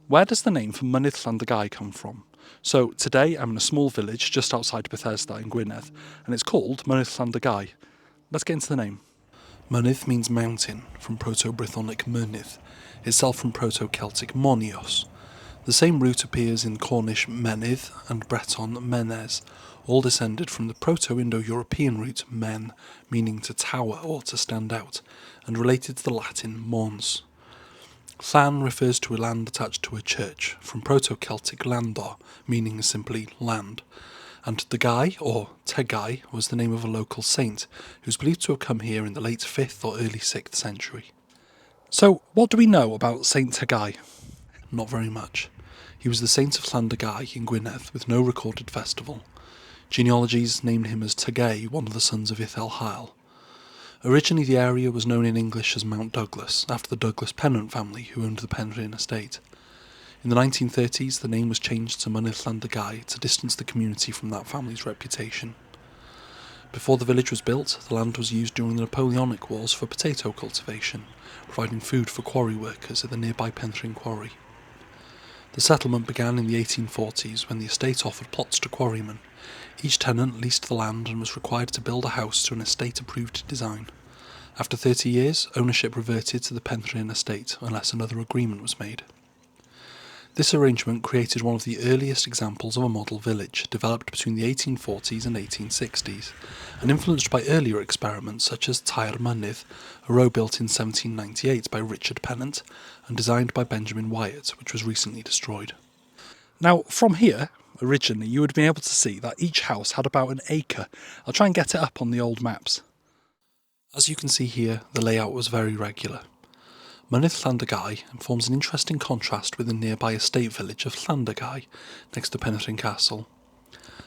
Where does the name for Mynydd Llandygái come from? So today I'm in a small village just outside Bethesda in Gwynedd, and it's called Mynydd Llandygái. Let's get into the name. Mynydd means mountain, from Proto-Brythonic mynydd, itself from Proto-Celtic monios. The same root appears in Cornish menydd and Breton menes, all descended from the Proto-Indo-European root men, meaning to tower or to stand out, and related to the Latin mons. Llan refers to a land attached to a church, from Proto-Celtic landor, meaning simply land, and Dygai, or Tegai, was the name of a local saint, who is believed to have come here in the late 5th or early 6th century. So, what do we know about Saint Tegai? Not very much. He was the saint of Llandygai in Gwynedd, with no recorded festival. Genealogies named him as Tegai, one of the sons of Hael. Originally the area was known in English as Mount Douglas, after the Douglas Pennant family who owned the Penrhyn estate. In the 1930s the name was changed to Mynydd Llandygái to distance the community from that family's reputation. Before the village was built, the land was used during the Napoleonic Wars for potato cultivation, providing food for quarry workers at the nearby Penrhyn quarry. The settlement began in the 1840s when the estate offered plots to quarrymen. Each tenant leased the land and was required to build a house to an estate-approved design. After 30 years, ownership reverted to the Penrhyn estate unless another agreement was made. This arrangement created one of the earliest examples of a model village, developed between the 1840s and 1860s, and influenced by earlier experiments such as Tair Mynydd, a row built in 1798 by Richard Pennant and designed by Benjamin Wyatt, which was recently destroyed. Now, from here, originally, you would be able to see that each house had about an acre. I'll try and get it up on the old maps. As you can see here, the layout was very regular. Mynydd Llandygái forms an interesting contrast with the nearby estate village of Llandygái, next to Penrhyn Castle.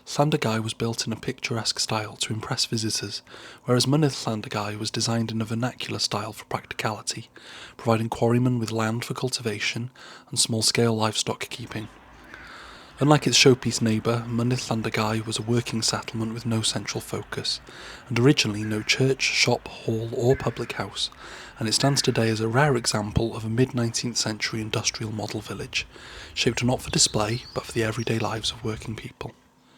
Llandygái was built in a picturesque style to impress visitors, whereas Mynydd Llandygái was designed in a vernacular style for practicality, providing quarrymen with land for cultivation and small-scale livestock keeping. Unlike its showpiece neighbour, Mynydd Llandygái was a working settlement with no central focus, and originally no church, shop, hall or public house, and it stands today as a rare example of a mid-19th century industrial model village, shaped not for display, but for the everyday lives of working people.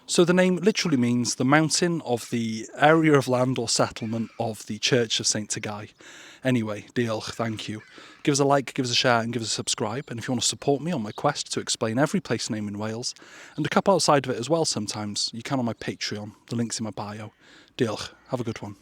So the name literally means the mountain of the area of land or settlement of the Church of St Tegai. Anyway, diolch, thank you. Give us a like, give us a share and give us a subscribe, and if you want to support me on my quest to explain every place name in Wales, and a couple outside of it as well sometimes, you can on my Patreon, the link's in my bio. Diolch, have a good one.